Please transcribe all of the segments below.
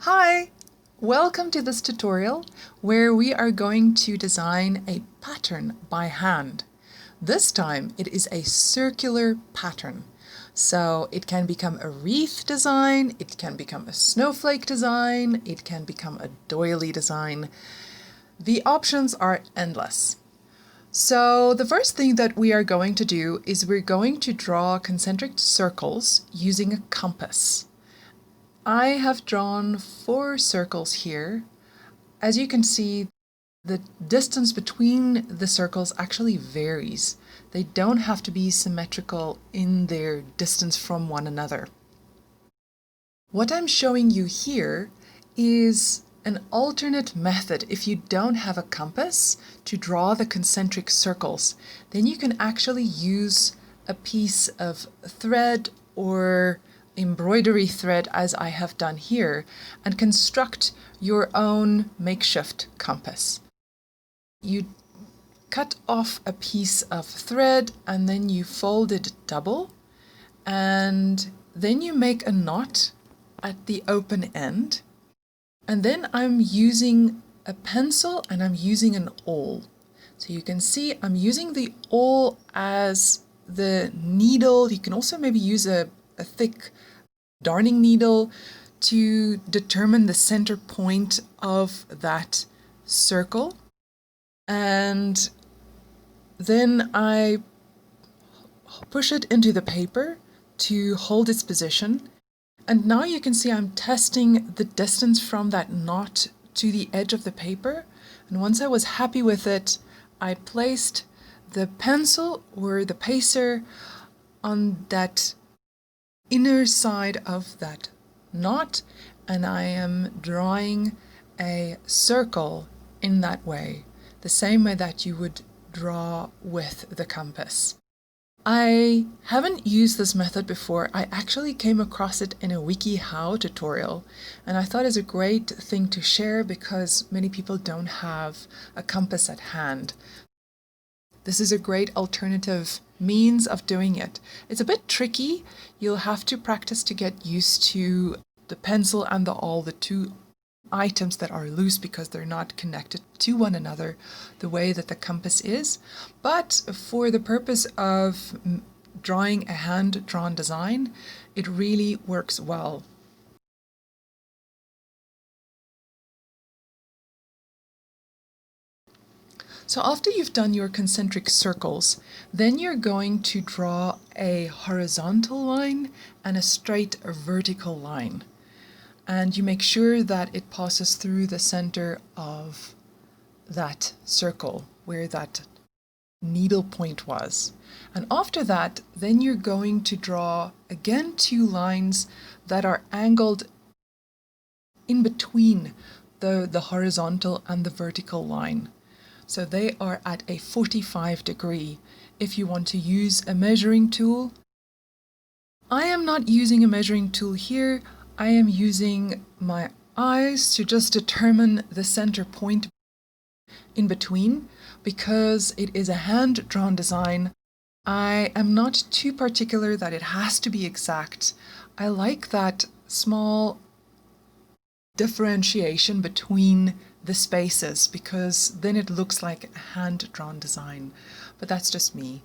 Hi! Welcome to this tutorial where we are going to design a pattern by hand. This time it is a circular pattern. So it can become a wreath design, it can become a snowflake design, it can become a doily design. The options are endless. So the first thing that we are going to do is we're going to draw concentric circles using a compass. I have drawn 4 circles here. As you can see, the distance between the circles actually varies. They don't have to be symmetrical in their distance from one another. What I'm showing you here is an alternate method. If you don't have a compass to draw the concentric circles, then you can actually use a piece of thread or embroidery thread, as I have done here, and construct your own makeshift compass. You cut off a piece of thread and then you fold it double, and then you make a knot at the open end. And then I'm using a pencil and I'm using an awl. So you can see I'm using the awl as the needle. You can also maybe use a thick darning needle to determine the center point of that circle. And then I push it into the paper to hold its position. And now you can see I'm testing the distance from that knot to the edge of the paper. And once I was happy with it, I placed the pencil or the pacer on that inner side of that knot, and I am drawing a circle in that way, the same way that you would draw with the compass. I haven't used this method before. I actually came across it in a WikiHow tutorial, and I thought it's a great thing to share because many people don't have a compass at hand. This is a great alternative means of doing it. It's a bit tricky. You'll have to practice to get used to the pencil and the awl, the two items that are loose because they're not connected to one another the way that the compass is. But for the purpose of drawing a hand-drawn design, it really works well. So after you've done your concentric circles, then you're going to draw a horizontal line and a straight vertical line. And you make sure that it passes through the center of that circle where that needle point was. And after that, then you're going to draw again 2 lines that are angled in between the horizontal and the vertical line. So they are at a 45-degree. If you want to use a measuring tool, I am not using a measuring tool here. I am using my eyes to just determine the center point in between. Because it is a hand-drawn design, I am not too particular that it has to be exact. I like that small differentiation between the spaces because then it looks like a hand-drawn design, but that's just me.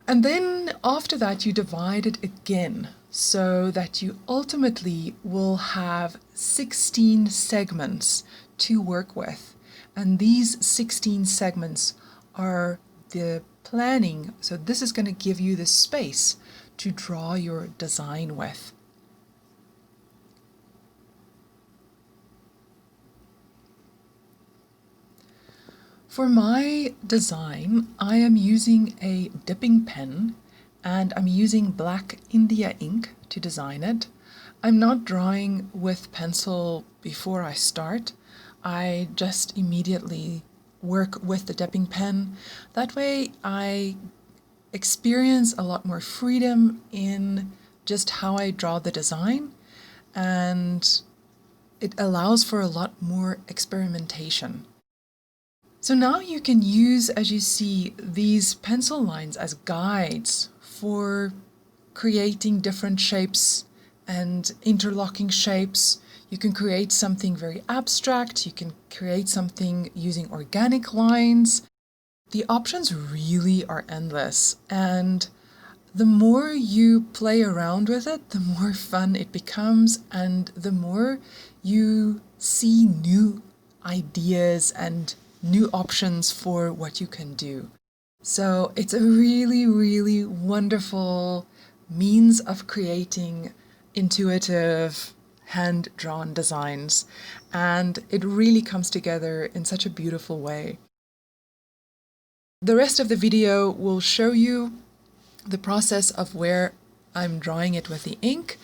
And then after that you divide it again so that you ultimately will have 16 segments to work with. And these 16 segments are the planning, so this is going to give you the space to draw your design with. For my design, I am using a dipping pen and I'm using black India ink to design it. I'm not drawing with pencil before I start. I just immediately work with the dipping pen. That way I experience a lot more freedom in just how I draw the design, and it allows for a lot more experimentation. So now you can use, as you see, these pencil lines as guides for creating different shapes and interlocking shapes. You can create something very abstract. You can create something using organic lines. The options really are endless, and the more you play around with it, the more fun it becomes, and the more you see new ideas and new options for what you can do. So it's a really, really wonderful means of creating intuitive, hand-drawn designs, and it really comes together in such a beautiful way. The rest of the video will show you the process of where I'm drawing it with the ink,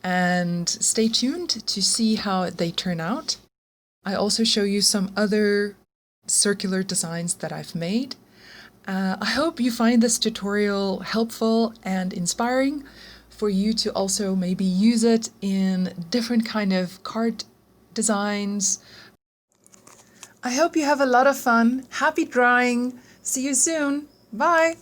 and stay tuned to see how they turn out. I also show you some other circular designs that I've made. I hope you find this tutorial helpful and inspiring for you to also maybe use it in different kind of card designs. I hope you have a lot of fun. Happy drawing! See you soon! Bye!